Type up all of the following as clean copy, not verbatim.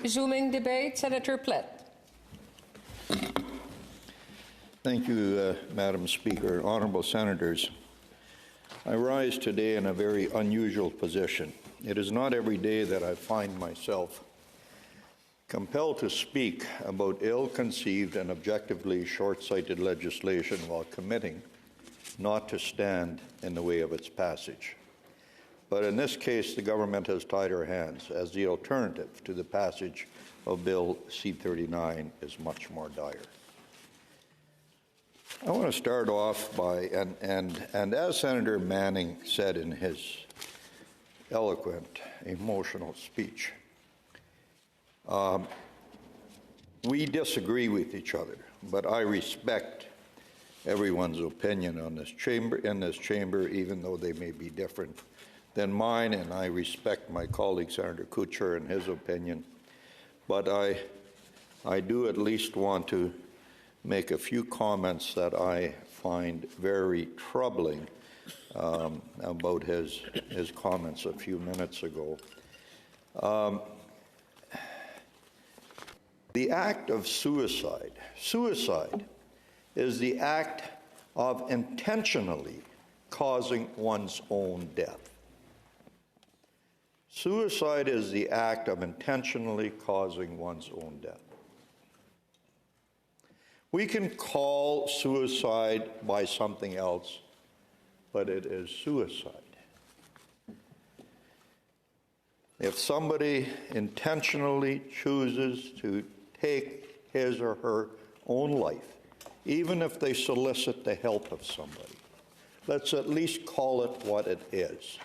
Resuming debate, Senator Plett. Thank you, Madam Speaker. Honourable Senators, I rise today in a very unusual position. It is not every day that I find myself compelled to speak about ill-conceived and objectively short-sighted legislation while committing not to stand in the way of its passage. But in this case, the government has tied her hands, as the alternative to the passage of Bill C-39 is much more dire. I want to start off by, and as Senator Manning said in his eloquent, emotional speech, we disagree with each other, but I respect everyone's opinion in this chamber, even though they may be different than mine, and I respect my colleague Senator Kutcher and his opinion. But I do at least want to make a few comments that I find very troubling about his comments a few minutes ago. The act of suicide is the act of intentionally causing one's own death. Suicide is the act of intentionally causing one's own death. We can call suicide by something else, but it is suicide. If somebody intentionally chooses to take his or her own life, even if they solicit the help of somebody, let's at least call it what it is.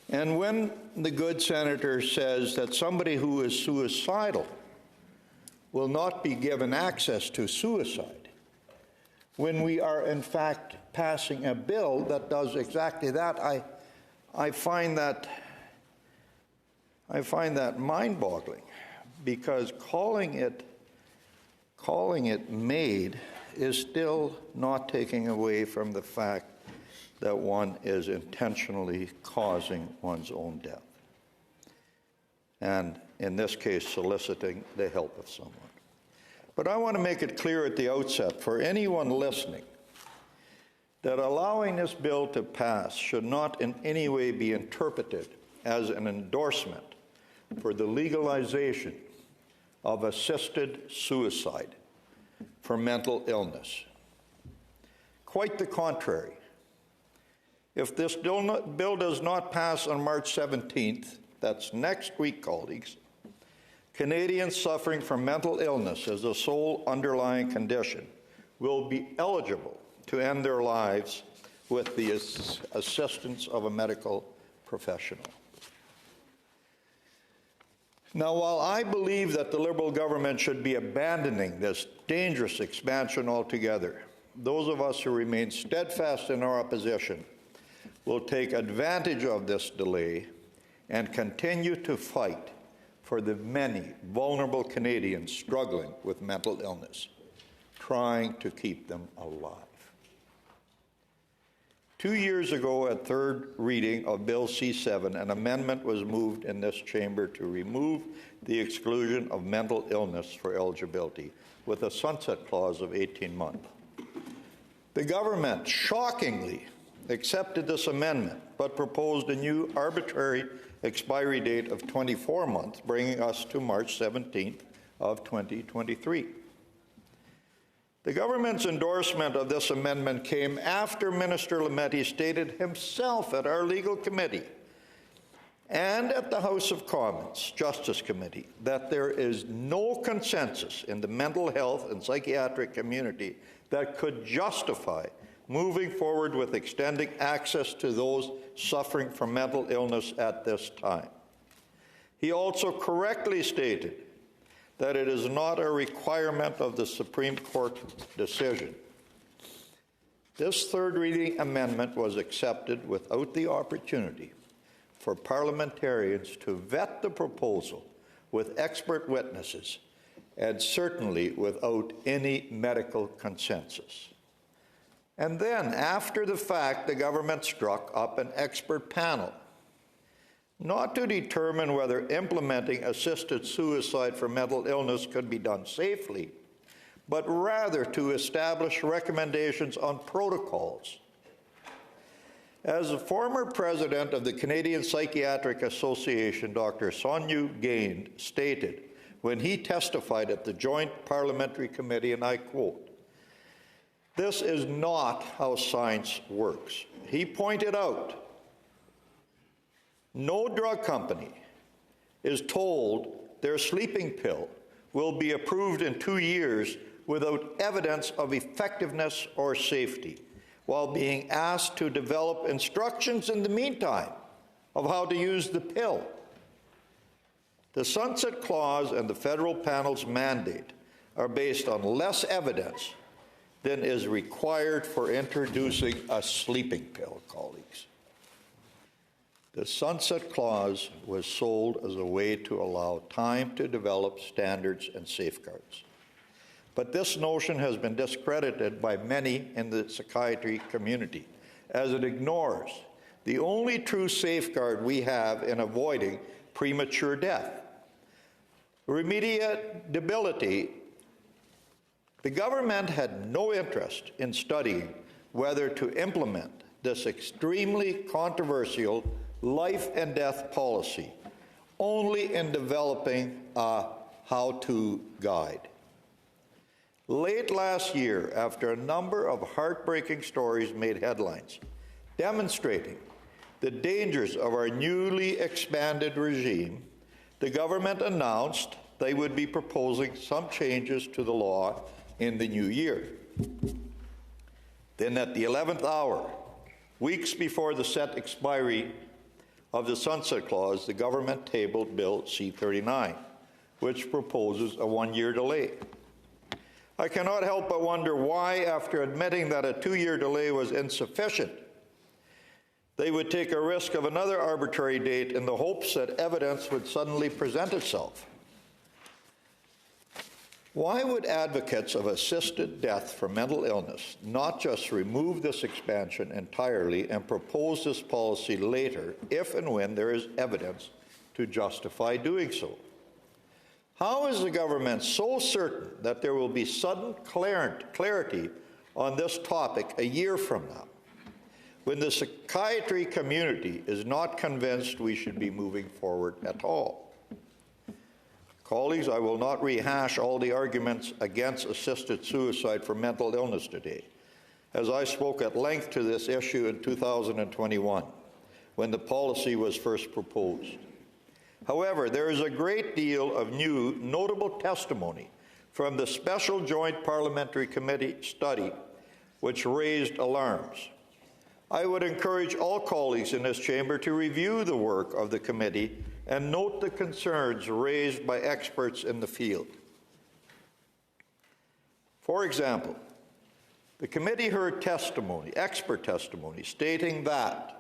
And when the good senator says that somebody who is suicidal will not be given access to suicide, when we are in fact passing a bill that does exactly that, I find that mind-boggling, because calling it made is still not taking away from the fact that one is intentionally causing one's own death, and in this case soliciting the help of someone. But I want to make it clear at the outset for anyone listening that allowing this bill to pass should not in any way be interpreted as an endorsement for the legalization of assisted suicide for mental illness. Quite the contrary. If this bill does not pass on March 17th, that's next week, colleagues, Canadians suffering from mental illness as the sole underlying condition will be eligible to end their lives with the assistance of a medical professional. Now, while I believe that the Liberal government should be abandoning this dangerous expansion altogether, those of us who remain steadfast in our opposition will take advantage of this delay and continue to fight for the many vulnerable Canadians struggling with mental illness, trying to keep them alive. 2 years ago, at third reading of Bill C-7, an amendment was moved in this chamber to remove the exclusion of mental illness for eligibility, with a sunset clause of 18 months. The government shockingly accepted this amendment, but proposed a new arbitrary expiry date of 24 months, bringing us to March 17th of 2023. The government's endorsement of this amendment came after Minister Lametti stated himself at our legal committee and at the House of Commons Justice Committee that there is no consensus in the mental health and psychiatric community that could justify moving forward with extending access to those suffering from mental illness at this time. He also correctly stated that it is not a requirement of the Supreme Court decision. This third reading amendment was accepted without the opportunity for parliamentarians to vet the proposal with expert witnesses, and certainly without any medical consensus. And then, after the fact, the government struck up an expert panel not to determine whether implementing assisted suicide for mental illness could be done safely, but rather to establish recommendations on protocols. As the former president of the Canadian Psychiatric Association, Dr. Sonyu Gain, stated when he testified at the Joint Parliamentary Committee, and I quote, "This is not how science works." He pointed out, no drug company is told their sleeping pill will be approved in 2 years without evidence of effectiveness or safety, while being asked to develop instructions in the meantime of how to use the pill. The Sunset Clause and the federal panel's mandate are based on less evidence than is required for introducing a sleeping pill, colleagues. The Sunset Clause was sold as a way to allow time to develop standards and safeguards. But this notion has been discredited by many in the psychiatry community, as it ignores the only true safeguard we have in avoiding premature death. Remediability. The government had no interest in studying whether to implement this extremely controversial life and death policy, only in developing a how-to guide. Late last year, after a number of heartbreaking stories made headlines demonstrating the dangers of our newly expanded regime, the government announced they would be proposing some changes to the law in the new year. Then at the 11th hour, weeks before the set expiry of the Sunset Clause, the government tabled Bill C-39, which proposes a 1-year delay. I cannot help but wonder why, after admitting that a 2-year delay was insufficient, they would take a risk of another arbitrary date in the hopes that evidence would suddenly present itself. Why would advocates of assisted death for mental illness not just remove this expansion entirely and propose this policy later if and when there is evidence to justify doing so? How is the government so certain that there will be sudden clarity on this topic a year from now, when the psychiatry community is not convinced we should be moving forward at all? Colleagues, I will not rehash all the arguments against assisted suicide for mental illness today, as I spoke at length to this issue in 2021, when the policy was first proposed. However, there is a great deal of new, notable testimony from the Special Joint Parliamentary Committee study which raised alarms. I would encourage all colleagues in this chamber to review the work of the committee and note the concerns raised by experts in the field. For example, the committee heard expert testimony, stating that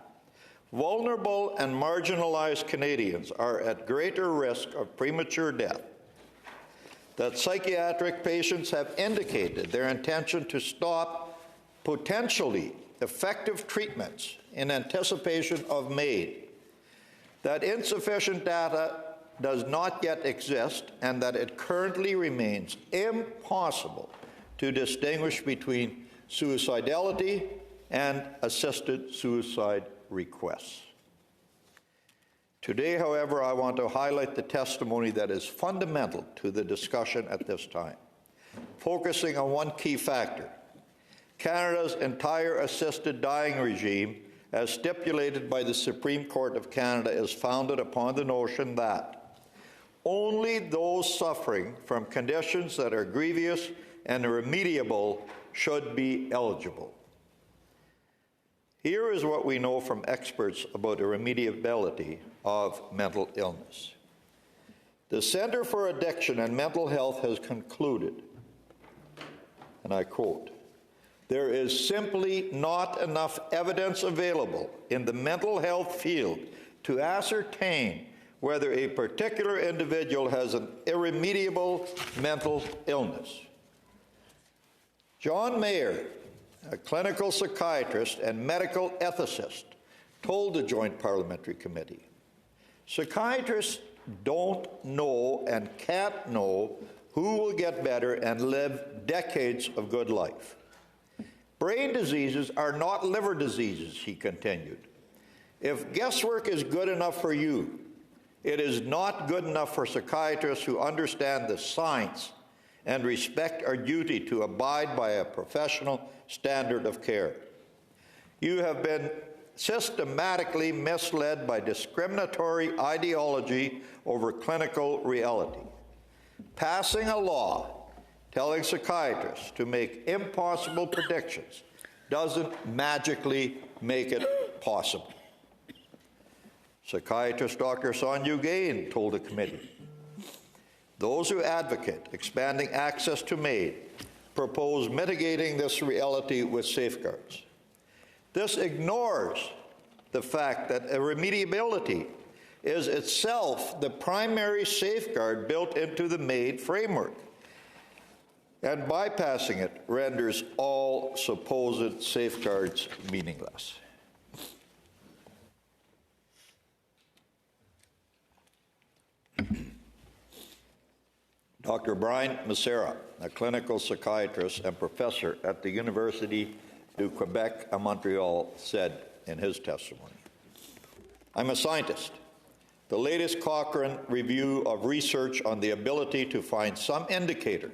vulnerable and marginalized Canadians are at greater risk of premature death, that psychiatric patients have indicated their intention to stop potentially effective treatments in anticipation of MAID, that insufficient data does not yet exist, and that it currently remains impossible to distinguish between suicidality and assisted suicide requests. Today, however, I want to highlight the testimony that is fundamental to the discussion at this time, focusing on one key factor: Canada's entire assisted dying regime, as stipulated by the Supreme Court of Canada, is founded upon the notion that only those suffering from conditions that are grievous and irremediable should be eligible. Here is what we know from experts about the remediability of mental illness. The Centre for Addiction and Mental Health has concluded, and I quote, "There is simply not enough evidence available in the mental health field to ascertain whether a particular individual has an irremediable mental illness." John Mayer, a clinical psychiatrist and medical ethicist, told the Joint Parliamentary Committee, Psychiatrists don't know and can't know who will get better and live decades of good life. Brain diseases are not liver diseases, he continued. If guesswork is good enough for you, it is not good enough for psychiatrists who understand the science and respect our duty to abide by a professional standard of care. You have been systematically misled by discriminatory ideology over clinical reality. Passing a law telling psychiatrists to make impossible predictions doesn't magically make it possible. Psychiatrist Dr. Sonju Gain told the committee, those who advocate expanding access to MAID propose mitigating this reality with safeguards. This ignores the fact that irremediability is itself the primary safeguard built into the MAID framework, and bypassing it renders all supposed safeguards meaningless. Dr. Brian Macera, a clinical psychiatrist and professor at the University du Quebec à Montreal, said in his testimony, I'm a scientist. The latest Cochrane review of research on the ability to find some indicator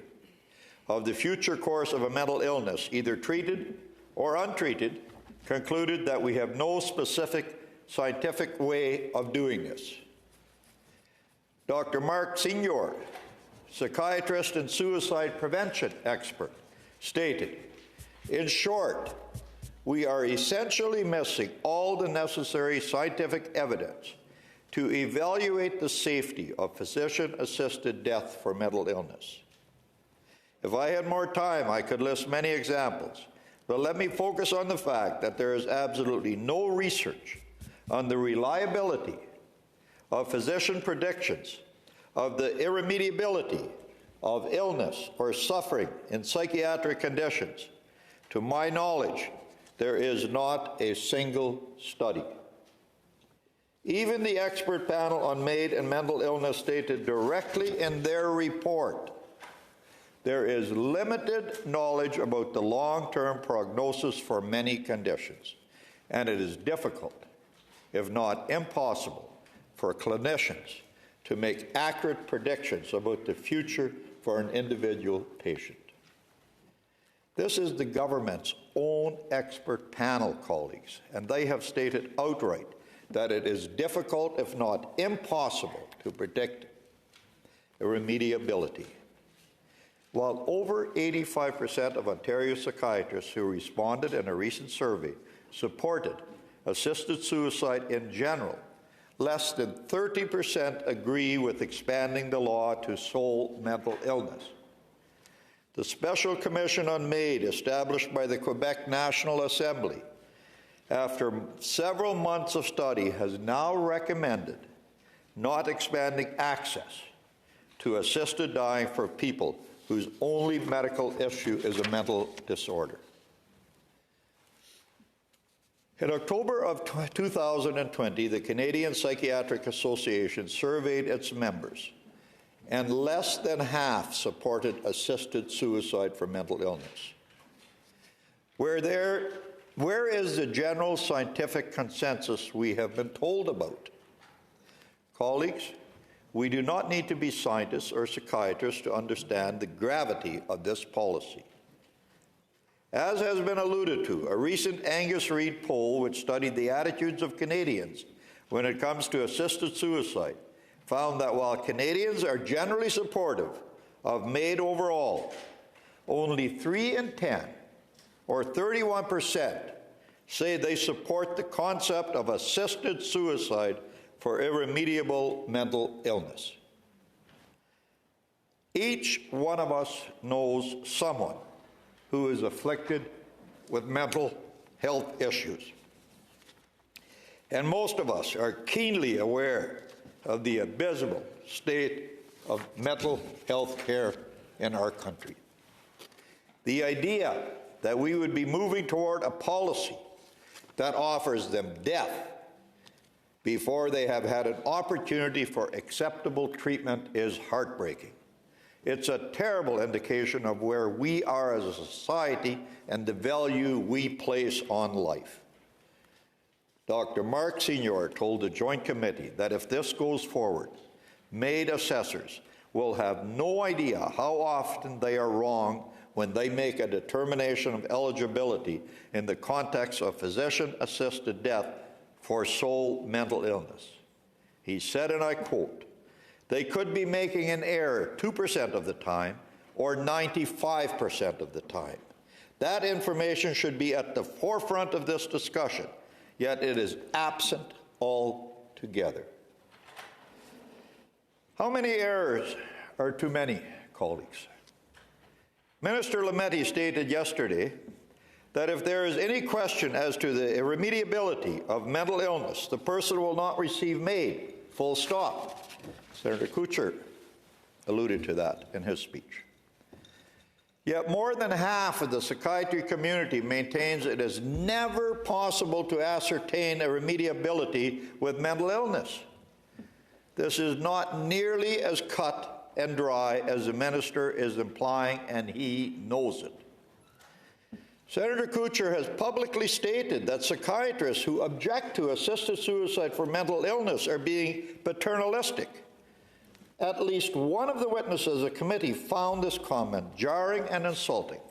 of the future course of a mental illness, either treated or untreated, concluded that we have no specific scientific way of doing this. Dr. Mark Senior, psychiatrist and suicide prevention expert, stated, in short, we are essentially missing all the necessary scientific evidence to evaluate the safety of physician-assisted death for mental illness. If I had more time, I could list many examples, but let me focus on the fact that there is absolutely no research on the reliability of physician predictions of the irremediability of illness or suffering in psychiatric conditions. To my knowledge, there is not a single study. Even the expert panel on MAID and mental illness stated directly in their report, there is limited knowledge about the long-term prognosis for many conditions, and it is difficult, if not impossible, for clinicians to make accurate predictions about the future for an individual patient. This is the government's own expert panel, colleagues, and they have stated outright that it is difficult, if not impossible, to predict irremediability. While over 85% of Ontario psychiatrists who responded in a recent survey supported assisted suicide in general, less than 30% agree with expanding the law to sole mental illness. The Special Commission on MAID, established by the Quebec National Assembly, after several months of study, has now recommended not expanding access to assisted dying for people whose only medical issue is a mental disorder. In October of 2020, the Canadian Psychiatric Association surveyed its members, and less than half supported assisted suicide for mental illness. Where is the general scientific consensus we have been told about? Colleagues, we do not need to be scientists or psychiatrists to understand the gravity of this policy. As has been alluded to, a recent Angus Reid poll, which studied the attitudes of Canadians when it comes to assisted suicide, found that while Canadians are generally supportive of MAID overall, only 3 in 10, or 31%, say they support the concept of assisted suicide for irremediable mental illness. Each one of us knows someone who is afflicted with mental health issues. And most of us are keenly aware of the abysmal state of mental health care in our country. The idea that we would be moving toward a policy that offers them death before they have had an opportunity for acceptable treatment is heartbreaking. It's a terrible indication of where we are as a society and the value we place on life. Dr. Mark Sr. told the Joint Committee that if this goes forward, MAID assessors will have no idea how often they are wrong when they make a determination of eligibility in the context of physician-assisted death for sole mental illness. He said, and I quote, "They could be making an error 2% of the time or 95% of the time. That information should be at the forefront of this discussion, yet it is absent altogether." How many errors are too many, colleagues? Minister Lametti stated yesterday that if there is any question as to the irremediability of mental illness, the person will not receive MAID, full stop. Senator Kutcher alluded to that in his speech. Yet more than half of the psychiatry community maintains it is never possible to ascertain irremediability with mental illness. This is not nearly as cut and dry as the minister is implying, and he knows it. Senator Kutcher has publicly stated that psychiatrists who object to assisted suicide for mental illness are being paternalistic. At least one of the witnesses of the committee found this comment jarring and insulting.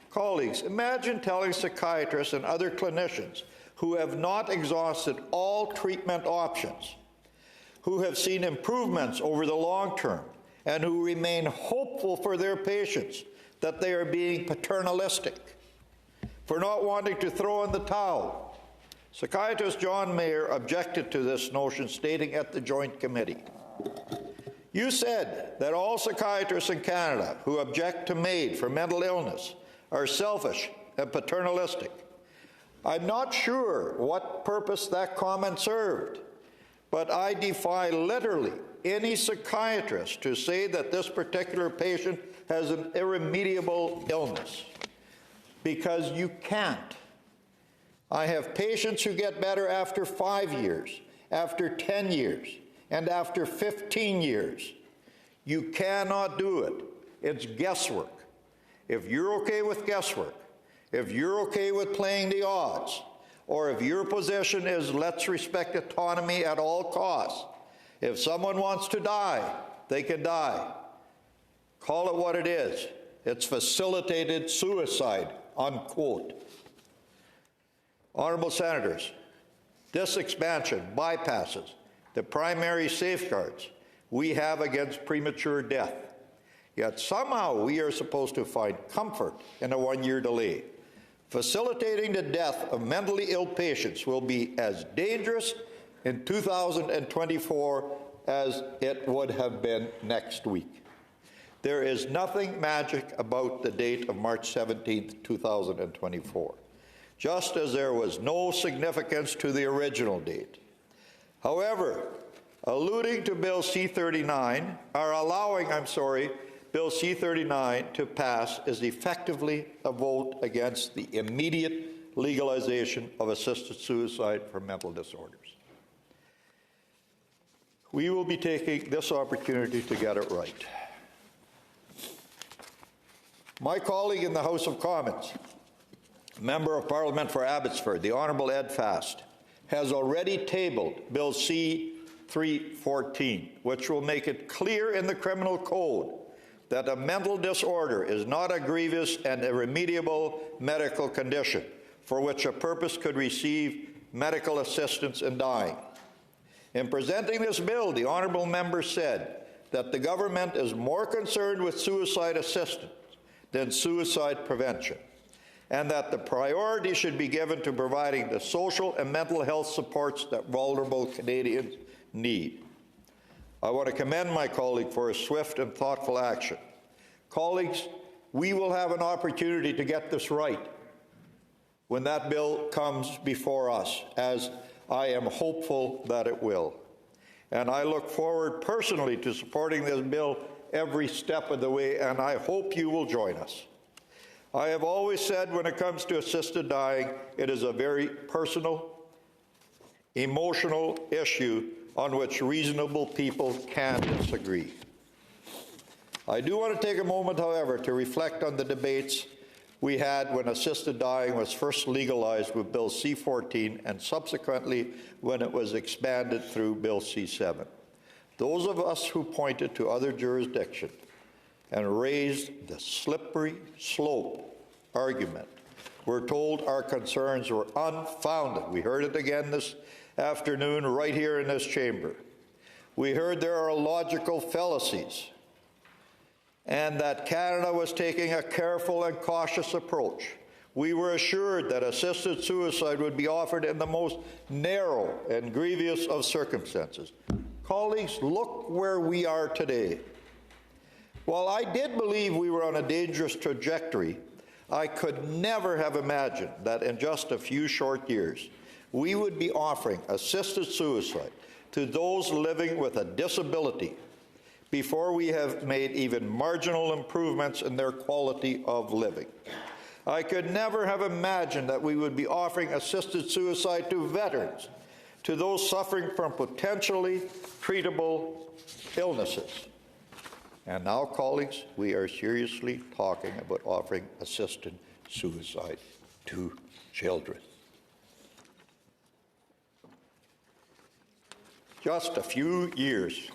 Colleagues, imagine telling psychiatrists and other clinicians who have not exhausted all treatment options, who have seen improvements over the long term, and who remain hopeful for their patients that they are being paternalistic, for not wanting to throw in the towel. Psychiatrist John Mayer objected to this notion, stating at the Joint Committee, "You said that all psychiatrists in Canada who object to MAID for mental illness are selfish and paternalistic. I'm not sure what purpose that comment served, but I defy literally any psychiatrist to say that this particular patient has an irremediable illness, because you can't. I have patients who get better after 5 years, after 10 years, and after 15 years. You cannot do it. It's guesswork. If you're okay with guesswork, if you're okay with playing the odds, or if your position is let's respect autonomy at all costs, if someone wants to die, they can die. Call it what it is. It's facilitated suicide, unquote. Honourable Senators, this expansion bypasses the primary safeguards we have against premature death. Yet somehow we are supposed to find comfort in a one-year delay. Facilitating the death of mentally ill patients will be as dangerous in 2024 as it would have been next week. There is nothing magic about the date of March 17, 2024, just as there was no significance to the original date. However, alluding to Bill C-39, or allowing, Bill C-39 to pass is effectively a vote against the immediate legalization of assisted suicide for mental disorders. We will be taking this opportunity to get it right. My colleague in the House of Commons, Member of Parliament for Abbotsford, the Honourable Ed Fast, has already tabled Bill C-314, which will make it clear in the criminal code that a mental disorder is not a grievous and irremediable medical condition for which a person could receive medical assistance in dying. In presenting this bill, the honourable member said that the government is more concerned with suicide assistance than suicide prevention, and that the priority should be given to providing the social and mental health supports that vulnerable Canadians need. I want to commend my colleague for his swift and thoughtful action. Colleagues, we will have an opportunity to get this right when that bill comes before us, as I am hopeful that it will. And I look forward personally to supporting this bill every step of the way, and I hope you will join us. I have always said when it comes to assisted dying, it is a very personal emotional issue on which reasonable people can disagree. I do want to take a moment, however, to reflect on the debates we had when assisted dying was first legalized with Bill C-14 and subsequently when it was expanded through Bill C-7. Those of us who pointed to other jurisdictions and raised the slippery slope argument were told our concerns were unfounded. We heard it again this afternoon right here in this chamber. We heard there are logical fallacies and that Canada was taking a careful and cautious approach. We were assured that assisted suicide would be offered in the most narrow and grievous of circumstances. Colleagues, look where we are today. While I did believe we were on a dangerous trajectory, I could never have imagined that in just a few short years, we would be offering assisted suicide to those living with a disability before we have made even marginal improvements in their quality of living. I could never have imagined that we would be offering assisted suicide to veterans, to those suffering from potentially treatable illnesses. And now, colleagues, we are seriously talking about offering assisted suicide to children. Just a few years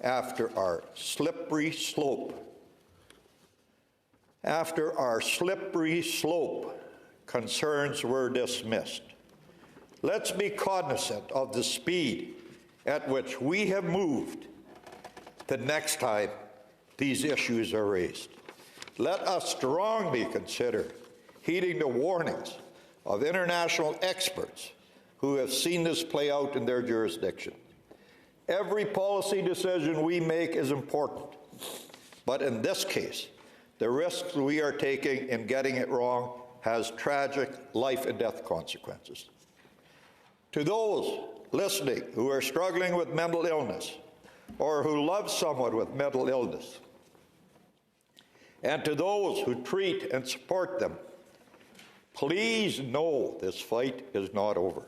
after our slippery slope, concerns were dismissed. Let's be cognizant of the speed at which we have moved the next time these issues are raised. Let us strongly consider heeding the warnings of international experts who have seen this play out in their jurisdiction. Every policy decision we make is important, but in this case, the risks we are taking in getting it wrong has tragic life and death consequences. To those listening who are struggling with mental illness or who love someone with mental illness, and to those who treat and support them, please know this fight is not over.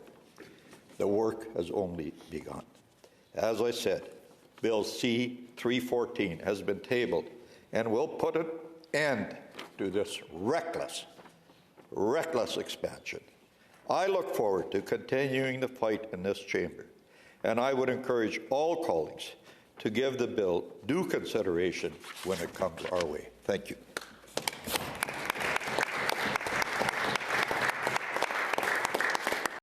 The work has only begun. As I said, Bill C-314 has been tabled and will put an end to this reckless expansion. I look forward to continuing the fight in this chamber, and I would encourage all colleagues to give the bill due consideration when it comes our way. Thank you.